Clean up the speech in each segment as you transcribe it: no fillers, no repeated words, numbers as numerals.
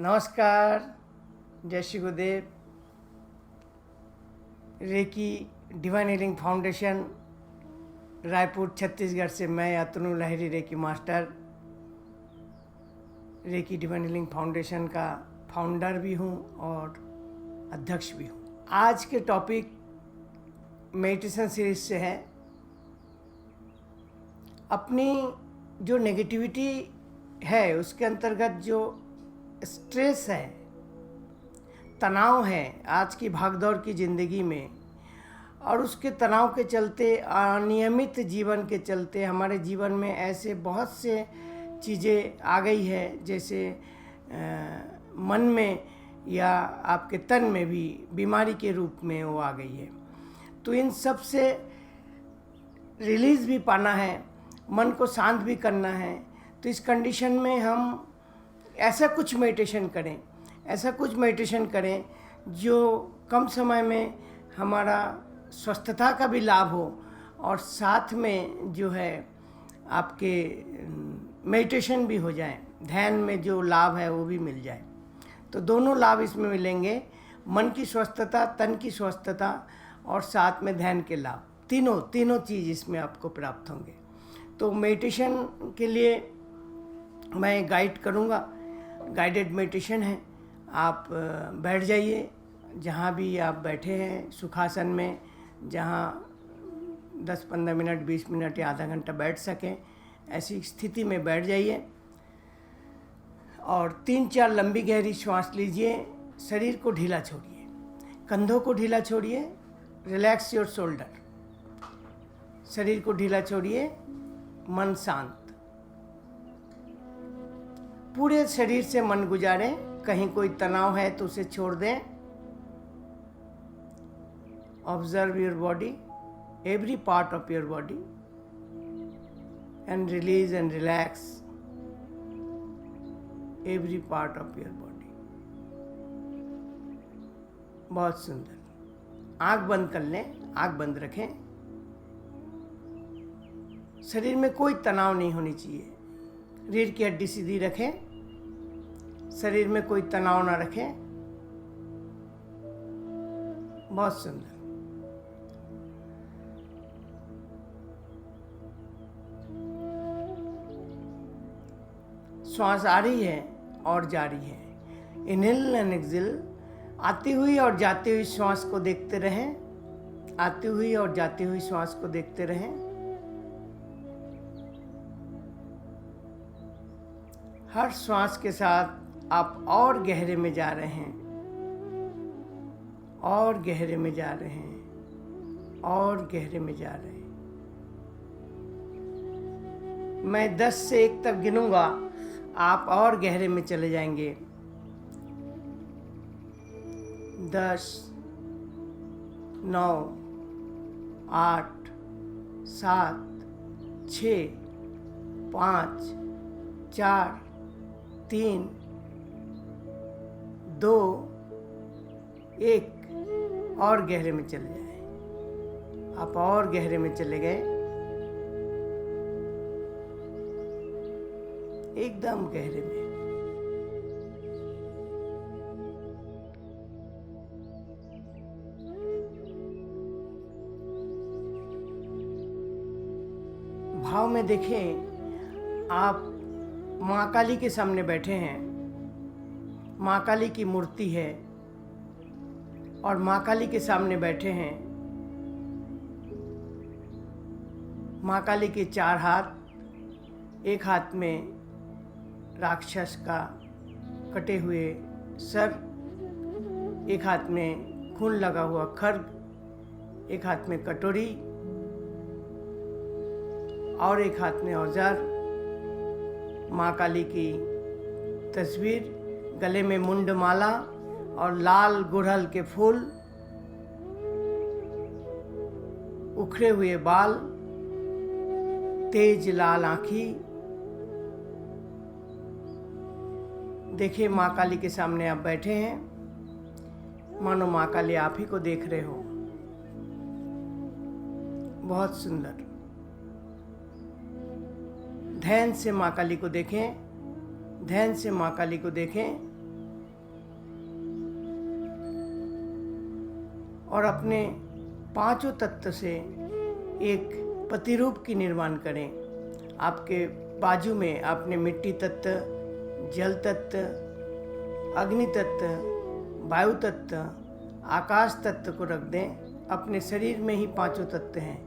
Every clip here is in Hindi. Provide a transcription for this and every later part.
नमस्कार, जय Shri Gurudev. Reiki divine healing foundation Raipur Chhattisgarh से मैं Atanu Lahiri reiki master reiki divine healing foundation का फाउंडर भी हूँ और अध्यक्ष भी हूँ। आज के टॉपिक मेडिटेशन सीरीज से है। अपनी जो नेगेटिविटी है उसके अंतर्गत जो स्ट्रेस है, तनाव है आज की भागदौड़ की ज़िंदगी में, और उसके तनाव के चलते, अनियमित जीवन के चलते हमारे जीवन में ऐसे बहुत से चीज़ें आ गई है, जैसे मन में या आपके तन में भी बीमारी के रूप में वो आ गई है। तो इन सब से रिलीज़ भी पाना है, मन को शांत भी करना है। तो इस कंडीशन में हम ऐसा कुछ मेडिटेशन करें जो कम समय में हमारा स्वस्थता का भी लाभ हो और साथ में जो है आपके मेडिटेशन भी हो जाए, ध्यान में जो लाभ है वो भी मिल जाए। तो दोनों लाभ इसमें मिलेंगे, मन की स्वस्थता, तन की स्वस्थता और साथ में ध्यान के लाभ, तीनों चीज़ इसमें आपको प्राप्त होंगे। तो मेडिटेशन के लिए मैं गाइड करूँगा, गाइडेड मेडिटेशन है। आप बैठ जाइए जहाँ भी आप बैठे हैं, सुखासन में, जहाँ 10-15 मिनट, 20 मिनट या आधा घंटा बैठ सकें, ऐसी स्थिति में बैठ जाइए और 3-4 लंबी गहरी श्वास लीजिए। शरीर को ढीला छोड़िए, कंधों को ढीला छोड़िए, रिलैक्स योर शोल्डर। शरीर को ढीला छोड़िए, मन शांत, पूरे शरीर से मन गुजारें। कहीं कोई तनाव है तो उसे छोड़ दें। Observe your body, every part of your body, and release and relax every part of your body. बहुत सुंदर। आंख बंद कर लें, आंख बंद रखें। शरीर में कोई तनाव नहीं होनी चाहिए। रीढ़ की हड्डी सीधी रखें, शरीर में कोई तनाव ना रखें। बहुत सुंदर। श्वास आ रही है और जा रही है। इनहेल एंड एक्सहेल, आती हुई और जाती हुई श्वास को देखते रहें, आती हुई और जाती हुई श्वास को देखते रहें। हर श्वास के साथ आप और गहरे में जा रहे हैं, और गहरे में जा रहे हैं, और गहरे में जा रहे हैं। मैं 10 से 1 तक गिनूंगा, आप और गहरे में चले जाएंगे। 10, 9, 8, 7, 6, 5, 4, 3, 2, 1 और गहरे में चले जाए। आप और गहरे में चले गए, एकदम गहरे में। भाव में देखें, आप माँ काली के सामने बैठे हैं। माँ काली की मूर्ति है और माँ काली के सामने बैठे हैं। माँ काली के 4 हाथ, एक हाथ में राक्षस का कटे हुए सर, एक हाथ में खून लगा हुआ खड्ग, एक हाथ में कटोरी और एक हाथ में औजार। माँ काली की तस्वीर, गले में मुंड माला और लाल गुड़हल के फूल, उखड़े हुए बाल, तेज लाल आँखी। देखिए, माँ काली के सामने आप बैठे हैं, मानो माँ काली आप ही को देख रहे हो। बहुत सुंदर। ध्यान से माँ काली को देखें, ध्यान से माँ काली को देखें। और अपने पांचों तत्व से एक प्रतिरूप की निर्माण करें। आपके बाजू में आपने मिट्टी तत्व, जल तत्व, अग्नि तत्व, वायु तत्व, आकाश तत्व को रख दें। अपने शरीर में ही पांचों तत्व हैं,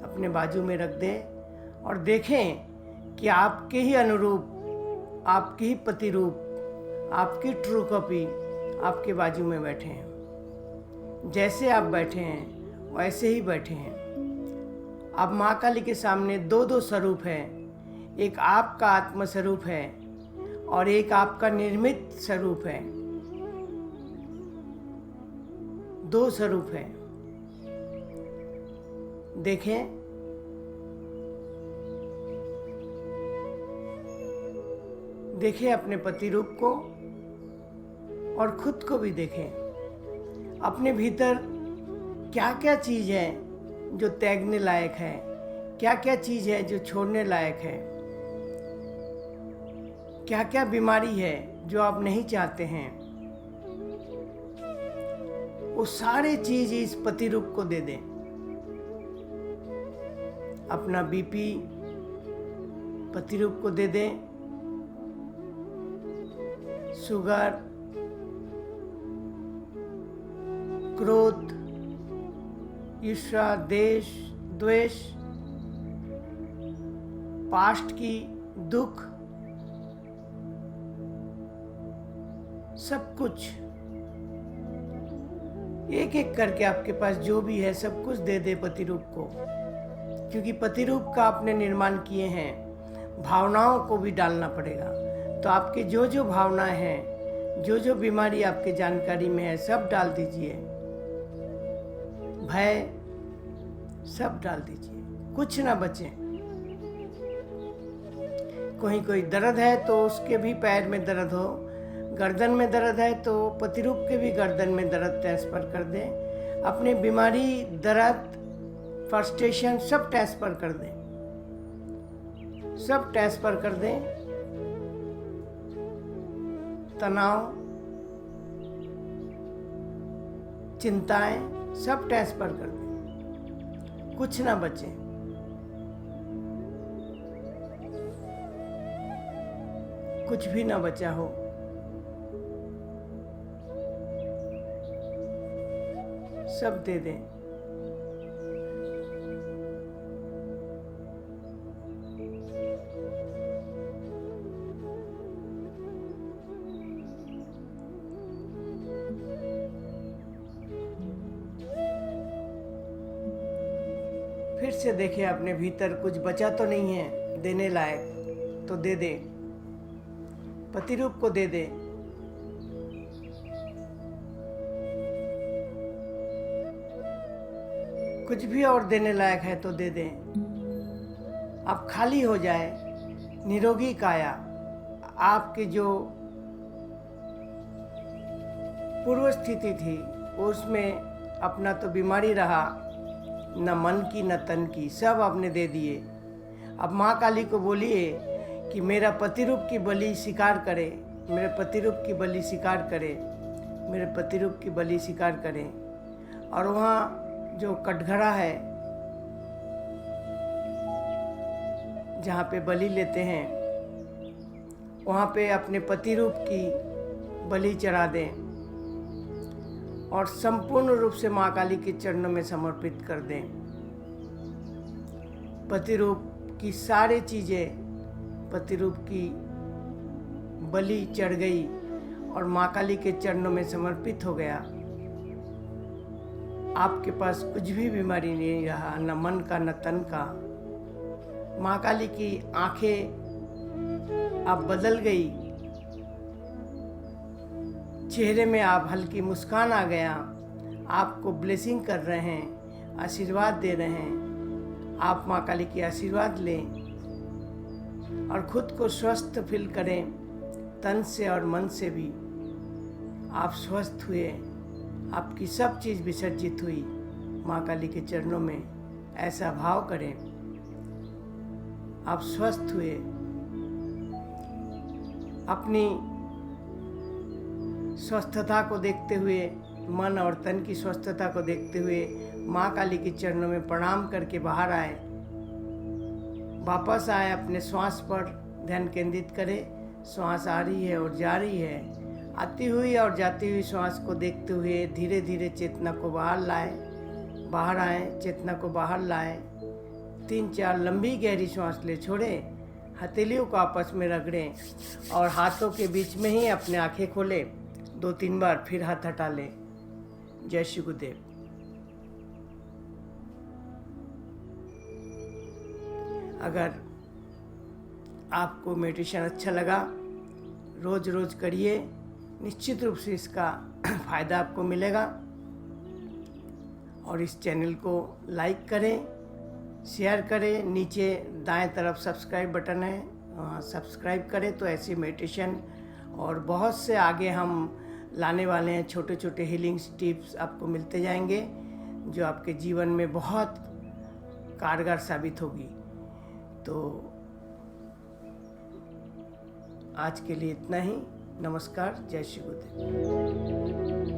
अपने बाजू में रख दें और देखें कि आपके ही अनुरूप, आपके ही प्रतिरूप, आपकी ट्रू कॉपी आपके बाजू में बैठे हैं। जैसे आप बैठे हैं वैसे ही बैठे हैं। अब माँ काली के सामने दो दो स्वरूप है, एक आपका आत्म स्वरूप है और एक आपका निर्मित स्वरूप है। दो स्वरूप है। देखें, देखें अपने प्रतिरूप को और खुद को भी देखें। अपने भीतर क्या क्या चीज़ है जो त्यागने लायक है, क्या क्या चीज़ है जो छोड़ने लायक है, क्या क्या बीमारी है जो आप नहीं चाहते हैं। वो सारे चीज इस प्रतिरूप को दे दें। अपना बीपी प्रतिरूप को दे दें, शुगर, क्रोध, ईर्ष्या, देश, द्वेष, पास्ट की दुख, सब कुछ एक एक करके आपके पास जो भी है सब कुछ दे दे प्रतिरूप को। क्योंकि प्रतिरूप का आपने निर्माण किए हैं, भावनाओं को भी डालना पड़ेगा। तो आपके जो जो भावनाएं हैं, जो जो बीमारी आपके जानकारी में है, सब डाल दीजिए। भय सब डाल दीजिए, कुछ ना बचे। कोई दर्द है तो उसके भी पैर में दर्द हो, गर्दन में दर्द है तो प्रतिरूप के भी गर्दन में दर्द ट्रांसफर कर दें। अपने बीमारी, दर्द, फ्रस्ट्रेशन सब ट्रांसफर कर दें, सब ट्रांसफर कर दें। तनाव, चिंताएं सब ट्रांसफर कर दें, कुछ ना बचे। कुछ भी ना बचा हो। सब दे दें। फिर से देखें अपने भीतर कुछ बचा तो नहीं है देने लायक, तो दे दे, प्रतिरूप को दे दे। कुछ भी और देने लायक है तो दे दें। अब खाली हो जाए निरोगी काया। आपकी जो पूर्व स्थिति थी उसमें अपना तो बीमारी रहा, न मन की न तन की, सब आपने दे दिए। अब माँ काली को बोलिए कि मेरा प्रतिरूप की बलि स्वीकार करे, मेरे प्रतिरूप की बलि स्वीकार करे, मेरे प्रतिरूप की बलि स्वीकार करें। और वहाँ जो कटघरा है जहाँ पे बलि लेते हैं, वहाँ पे अपने प्रतिरूप की बलि चढ़ा दें और संपूर्ण रूप से माँ काली के चरणों में समर्पित कर दें। प्रतिरूप की सारी चीज़ें प्रतिरूप की बलि चढ़ गई और माँ काली के चरणों में समर्पित हो गया। आपके पास कुछ भी बीमारी नहीं रहा, न मन का न तन का। माँ काली की आंखें अब बदल गई, चेहरे में आप हल्की मुस्कान आ गया। आपको ब्लेसिंग कर रहे हैं, आशीर्वाद दे रहे हैं। आप माँ काली की आशीर्वाद लें और खुद को स्वस्थ फील करें, तन से और मन से भी। आप स्वस्थ हुए, आपकी सब चीज़ विसर्जित हुई। माँ काली के चरणों में ऐसा भाव करें, आप स्वस्थ हुए। अपनी स्वस्थता को देखते हुए मन और तन की स्वस्थता को देखते हुए माँ काली के चरणों में प्रणाम करके बाहर आए। वापस आए, अपने श्वास पर ध्यान केंद्रित करें। श्वास आ रही है और जा रही है। आती हुई और जाती हुई श्वास को देखते हुए धीरे धीरे चेतना को बाहर लाए, बाहर आए, चेतना को बाहर लाए। 3-4 लंबी गहरी श्वास ले छोड़ें। हथेलियों को आपस में रगड़ें और हाथों के बीच में ही अपने आंखें खोलें। 2-3 बार फिर हाथ हटा लें। जय श्री गुरुदेव। अगर आपको मेडिटेशन अच्छा लगा, रोज रोज करिए, निश्चित रूप से इसका फ़ायदा आपको मिलेगा। और इस चैनल को लाइक करें, शेयर करें। नीचे दाएं तरफ सब्सक्राइब बटन है, सब्सक्राइब करें तो ऐसी मेडिटेशन और बहुत से आगे हम लाने वाले हैं। छोटे छोटे हीलिंग टिप्स आपको मिलते जाएंगे जो आपके जीवन में बहुत कारगर साबित होगी। तो आज के लिए इतना ही। नमस्कार। जय श्री गुरुदेव।